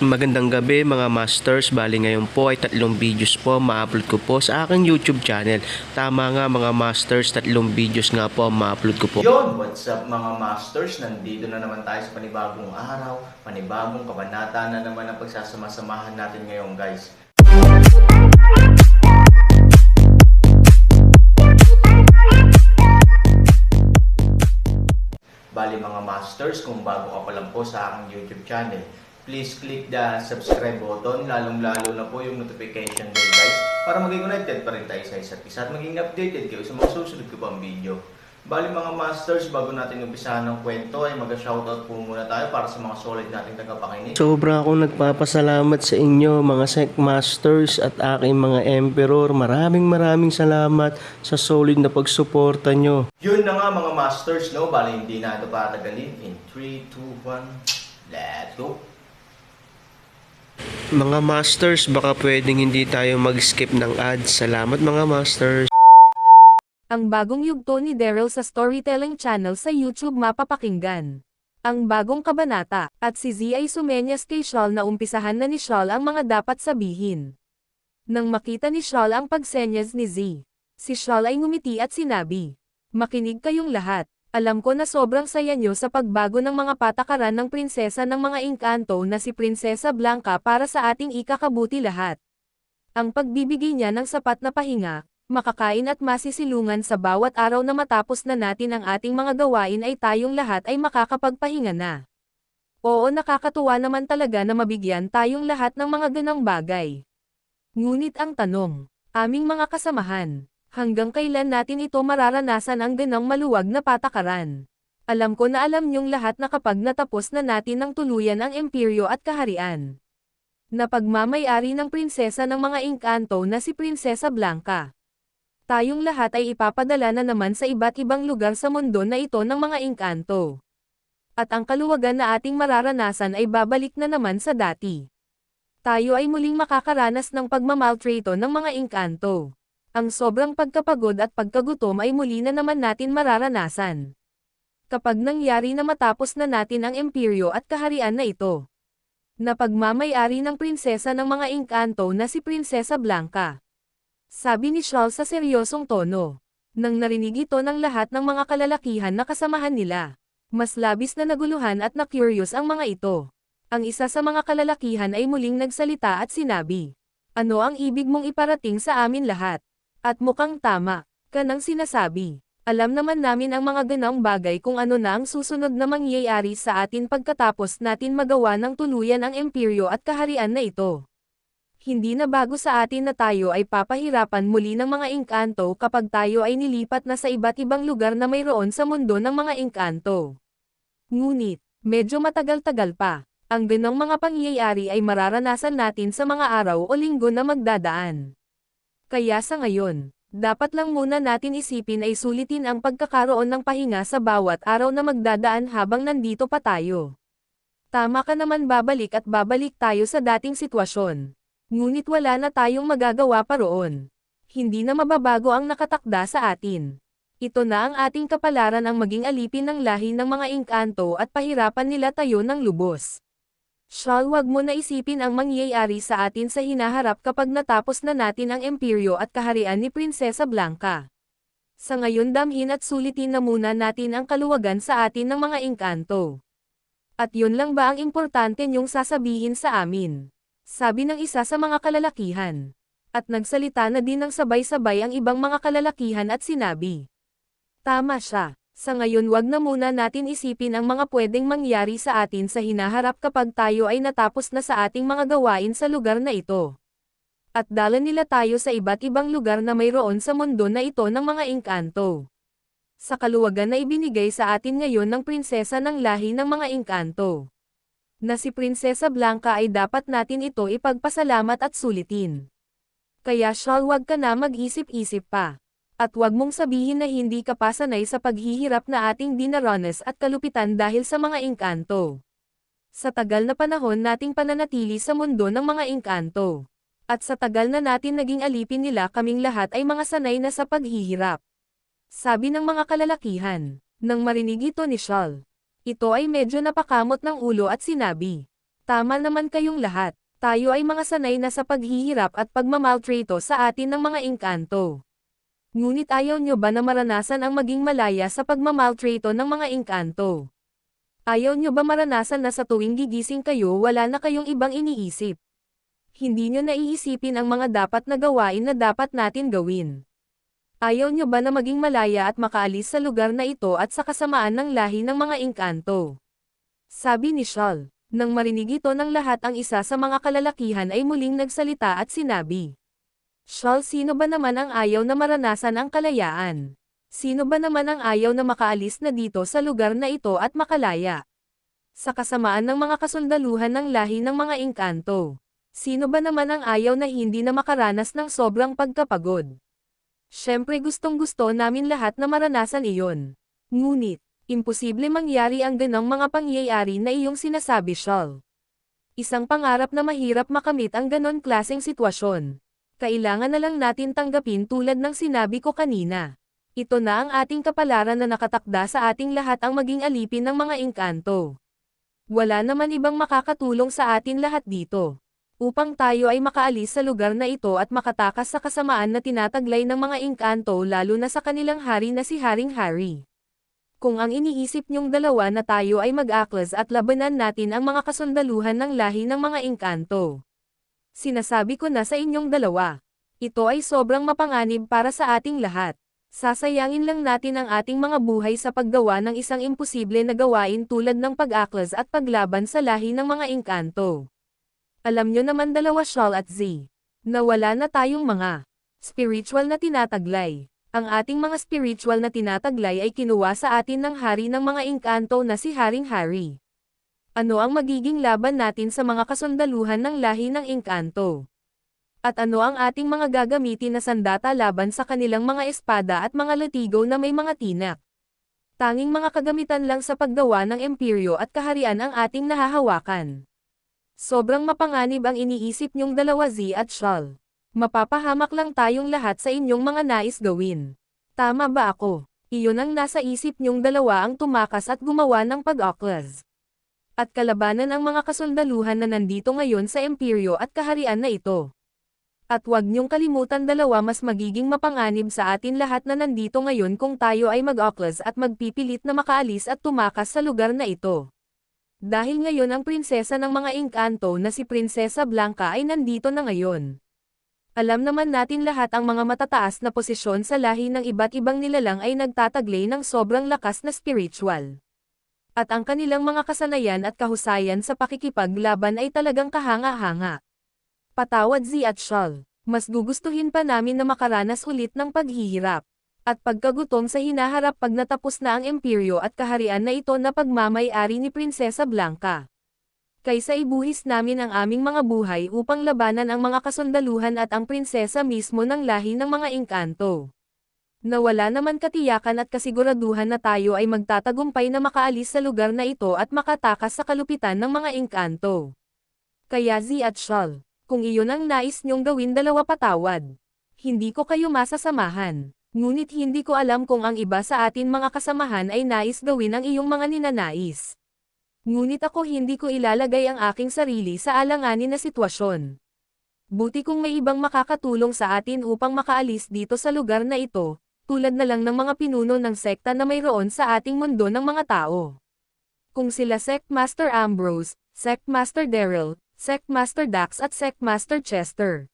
Magandang gabi mga masters, bali ngayon po ay 3 videos po ma-upload ko po sa aking YouTube channel. Tama nga mga masters, 3 videos nga po ma-upload ko po. Yon, what's up mga masters? Nandito na naman tayo sa panibagong araw, panibagong kabanata na naman ang pagsasama-samahan natin ngayon guys. Bali mga masters, kung bago ka pa lang po sa aking YouTube channel, please click the subscribe button, lalong-lalo na po yung notification bell guys, para maging connected pa rin tayo sa isa't isa at maging updated kayo sa mga susunod ko pang video. Bali mga masters, bago natin umpisahan ng kwento ay mag-shoutout po muna tayo para sa mga solid nating tagapakinig. Sobra akong nagpapasalamat sa inyo mga Sec Masters at aking mga Emperor. Maraming salamat sa solid na pagsuporta nyo. Yun na nga mga masters, no? Bali hindi na ito patagalin. In 3, 2, 1, let's go! Mga masters, baka pwedeng hindi tayo mag-skip ng ads. Salamat mga masters. Ang bagong yugto ni Daryl sa Storytelling Channel sa YouTube mapapakinggan. Ang bagong kabanata, at si Z ay sumenyas kay Shawl na umpisahan na ni Shawl ang mga dapat sabihin. Nang makita ni Shawl ang pagsenyas ni Z, si Shawl ay ngumiti at sinabi, "Makinig kayong lahat, alam ko na sobrang saya nyo sa pagbago ng mga patakaran ng prinsesa ng mga engkanto na si Prinsesa Blanca para sa ating ikakabuti lahat. Ang pagbibigay niya ng sapat na pahinga, makakain at masisilungan sa bawat araw na matapos na natin ang ating mga gawain ay tayong lahat ay makakapagpahinga na. Oo, nakakatuwa naman talaga na mabigyan tayong lahat ng mga ganang bagay. Ngunit ang tanong, aming mga kasamahan, hanggang kailan natin ito mararanasan ang ganang maluwag na patakaran? Alam ko na alam niyong lahat na kapag natapos na natin ng tuluyan ang imperyo at kaharian, na pagmamay-ari ng prinsesa ng mga engkanto na si Prinsesa Blanca, tayong lahat ay ipapadala na naman sa iba't ibang lugar sa mundo na ito ng mga engkanto. At ang kaluwagan na ating mararanasan ay babalik na naman sa dati. Tayo ay muling makakaranas ng pagmamaltrato ng mga engkanto. Ang sobrang pagkapagod at pagkagutom ay muli na naman natin mararanasan. Kapag nangyari na matapos na natin ang imperyo at kaharian na ito, na pagmamay-ari ng prinsesa ng mga engkanto na si Prinsesa Blanca. Sabi ni Shawl sa seryosong tono. Nang narinig ito ng lahat ng mga kalalakihan na kasamahan nila, mas labis na naguluhan at na-curious ang mga ito. Ang isa sa mga kalalakihan ay muling nagsalita at sinabi, "Ano ang ibig mong iparating sa amin lahat? At mukhang tama ka nang sinasabi. Alam naman namin ang mga ganang bagay kung ano na ang susunod na mangyayari sa atin pagkatapos natin magawa ng tuluyan ang imperyo at kaharian na ito. Hindi na bago sa atin na tayo ay papahirapan muli ng mga engkanto kapag tayo ay nilipat na sa iba't ibang lugar na mayroon sa mundo ng mga engkanto. Ngunit, medyo matagal-tagal pa, ang ganong mga pangyayari ay mararanasan natin sa mga araw o linggo na magdadaan. Kaya sa ngayon, dapat lang muna natin isipin ay sulitin ang pagkakaroon ng pahinga sa bawat araw na magdadaan habang nandito pa tayo. Tama ka naman, babalik tayo sa dating sitwasyon. Ngunit wala na tayong magagawa pa roon. Hindi na mababago ang nakatakda sa atin. Ito na ang ating kapalaran ang maging alipin ng lahi ng mga engkanto at pahirapan nila tayo ng lubos. Shawl, wag mo na isipin ang mangyayari sa atin sa hinaharap kapag natapos na natin ang imperyo at kaharian ni Prinsesa Blanca. Sa ngayon damhin at sulitin na muna natin ang kaluwagan sa atin ng mga engkanto. At yun lang ba ang importante niyong sasabihin sa amin?" Sabi ng isa sa mga kalalakihan. At nagsalita na din ng sabay-sabay ang ibang mga kalalakihan at sinabi, "Tama siya. Sa ngayon wag na muna natin isipin ang mga pwedeng mangyari sa atin sa hinaharap kapag tayo ay natapos na sa ating mga gawain sa lugar na ito. At dala nila tayo sa iba't ibang lugar na mayroon sa mundo na ito ng mga engkanto. Sa kaluwagan na ibinigay sa atin ngayon ng prinsesa ng lahi ng mga engkanto, na si Prinsesa Blanca, ay dapat natin ito ipagpasalamat at sulitin. Kaya Shawl, wag ka na mag-isip-isip pa. At wag mong sabihin na hindi ka pa sanay sa paghihirap na ating dinaranas at kalupitan dahil sa mga engkanto. Sa tagal na panahon nating pananatili sa mundo ng mga engkanto, at sa tagal na natin naging alipin nila, kaming lahat ay mga sanay na sa paghihirap." Sabi ng mga kalalakihan. Nang marinig ito ni Shawl, ito ay medyo napakamot ng ulo at sinabi, Tama naman kayong lahat. Tayo ay mga sanay na sa paghihirap at pagmamaltrato sa atin ng mga engkanto. Ngunit ayaw nyo ba na maranasan ang maging malaya sa pagmamaltrato ng mga engkanto? Ayaw nyo ba maranasan na sa tuwing gigising kayo wala na kayong ibang iniisip? Hindi nyo naiisipin ang mga dapat na gawain na dapat natin gawin. Ayaw nyo ba na maging malaya at makaalis sa lugar na ito at sa kasamaan ng lahi ng mga engkanto? Sabi ni Shal. Nang marinig ito ng lahat ang isa sa mga kalalakihan ay muling nagsalita at sinabi. Shal, sino ba naman ang ayaw na maranasan ang kalayaan? Sino ba naman ang ayaw na makaalis na dito sa lugar na ito at makalaya? Sa kasamaan ng mga kasundaluhan ng lahi ng mga engkanto. Sino ba naman ang ayaw na hindi na makaranas ng sobrang pagkapagod? Siyempre gustong-gusto namin lahat na maranasan iyon. Ngunit, imposible mangyari ang ganong mga pangyayari na iyong sinasabi, Shal. Isang pangarap na mahirap makamit ang ganon klaseng sitwasyon. Kailangan na lang natin tanggapin tulad ng sinabi ko kanina. Ito na ang ating kapalaran na nakatakda sa ating lahat ang maging alipin ng mga engkanto. Wala naman ibang makakatulong sa atin lahat dito. Upang tayo ay makaalis sa lugar na ito at makatakas sa kasamaan na tinataglay ng mga engkanto lalo na sa kanilang hari na si Haring Hari. Kung ang iniisip niyong dalawa na tayo ay mag-aklas at labanan natin ang mga kasundaluhan ng lahi ng mga engkanto. Sinasabi ko na sa inyong dalawa. Ito ay sobrang mapanganib para sa ating lahat. Sasayangin lang natin ang ating mga buhay sa paggawa ng isang imposible na gawain tulad ng pag-aklas at paglaban sa lahi ng mga engkanto. Alam nyo naman dalawa, Shal at Z, na wala na tayong mga spiritual na tinataglay. Ang ating mga spiritual na tinataglay ay kinuha sa atin ng hari ng mga engkanto na si Haring Hari. Ano ang magiging laban natin sa mga kasundaluhan ng lahi ng engkanto? At ano ang ating mga gagamitin na sandata laban sa kanilang mga espada at mga latigo na may mga tinak? Tanging mga kagamitan lang sa paggawa ng imperyo at kaharian ang ating nahahawakan. Sobrang mapanganib ang iniisip niyong dalawa, Z at Shal. Mapapahamak lang tayong lahat sa inyong mga nais gawin. Tama ba ako? Iyon ang nasa isip niyong dalawa ang tumakas at gumawa ng pag-aklas. At kalabanan ang mga kasundaluhan na nandito ngayon sa imperyo at kaharian na ito. At huwag niyong kalimutan dalawa, mas magiging mapanganib sa atin lahat na nandito ngayon kung tayo ay mag-aklas at magpipilit na makaalis at tumakas sa lugar na ito. Dahil ngayon ang prinsesa ng mga engkanto na si Prinsesa Blanca ay nandito na ngayon. Alam naman natin lahat ang mga matataas na posisyon sa lahi ng iba't ibang nilalang ay nagtataglay ng sobrang lakas na spiritual. At ang kanilang mga kasanayan at kahusayan sa pakikipaglaban ay talagang kahanga-hanga. Patawad, Z at Shal, mas gugustuhin pa namin na makaranas ulit ng paghihirap at pagkagutom sa hinaharap pag natapos na ang imperyo at kaharian na ito na pagmamay-ari ni Prinsesa Blanca. Kaysa ibuhis namin ang aming mga buhay upang labanan ang mga kasundaluhan at ang prinsesa mismo ng lahi ng mga engkanto. Nawala naman katiyakan at kasiguraduhan na tayo ay magtatagumpay na makaalis sa lugar na ito at makatakas sa kalupitan ng mga engkanto. Kaya Z at Shal, kung iyon ang nais niyong gawin, dalawa, patawad. Hindi ko kayo masasamahan. Ngunit hindi ko alam kung ang iba sa atin mga kasamahan ay nais gawin ang iyong mga ninanais. Ngunit ako hindi ko ilalagay ang aking sarili sa alanganin na sitwasyon. Buti kung may ibang makakatulong sa atin upang makaalis dito sa lugar na ito, tulad na lang ng mga pinuno ng sekta na mayroon sa ating mundo ng mga tao. Kung sila Sect Master Ambrose, Sect Master Daryl, Sect Master Dax at Sect Master Chester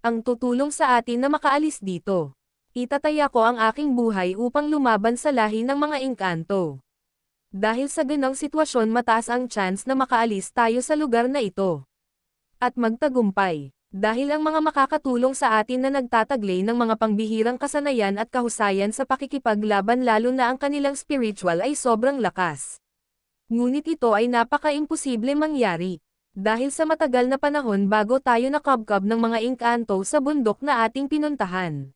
ang tutulong sa atin na makaalis dito. Itataya ko ang aking buhay upang lumaban sa lahi ng mga engkanto. Dahil sa ganong sitwasyon, mataas ang chance na makaalis tayo sa lugar na ito. At magtagumpay. Dahil ang mga makakatulong sa atin na nagtataglay ng mga pangbihirang kasanayan at kahusayan sa pakikipaglaban, lalo na ang kanilang spiritual, ay sobrang lakas. Ngunit ito ay napaka-imposible mangyari. Dahil sa matagal na panahon bago tayo nakabkab ng mga engkanto sa bundok na ating pinuntahan.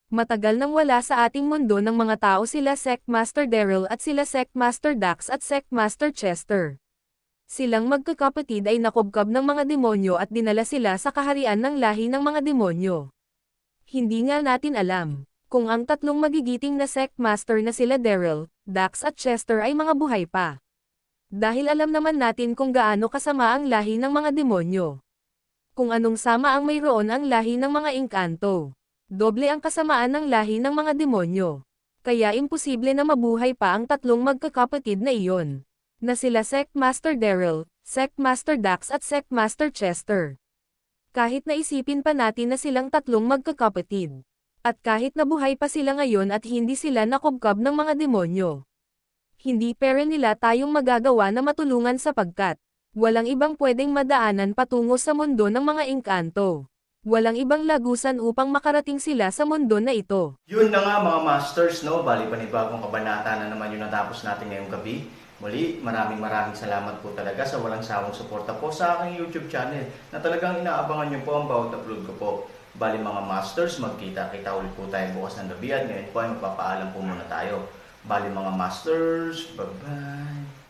Matagal nang wala sa ating mundo ng mga tao sila Sect Master Daryl at sila Sect Master Dax at Sect Master Chester. Silang magkakapatid ay nakubkab ng mga demonyo at dinala sila sa kaharian ng lahi ng mga demonyo. Hindi nga natin alam kung ang tatlong magigiting na Sect Master na sila Daryl, Dax at Chester ay mga buhay pa. Dahil alam naman natin kung gaano kasama ang lahi ng mga demonyo. Kung anong sama ang mayroon ang lahi ng mga engkanto. Doble ang kasamaan ng lahi ng mga demonyo. Kaya imposible na mabuhay pa ang tatlong magkakapatid na iyon. Na sila Sect Master Daryl, Sect Master Dax at Sect Master Chester. Kahit naisipin pa natin na silang tatlong magkakapatid. At kahit nabuhay pa sila ngayon at hindi sila nakubkab ng mga demonyo. Hindi pero nila tayong magagawa na matulungan sapagkat walang ibang pwedeng madaanan patungo sa mundo ng mga engkanto. Walang ibang lagusan upang makarating sila sa mundo na ito. Yun na nga mga masters, no? Bali panibagong kabanata na naman yung natapos natin ngayong gabi. Muli, maraming salamat po talaga sa walang sawang suporta po sa aking YouTube channel na talagang inaabangan nyo po ang bawat upload ko po. Bali mga masters, magkita-kita ulit po tayo bukas ng gabi at ngayon po ay magpapaalam po muna tayo. Bali mga masters, bye-bye!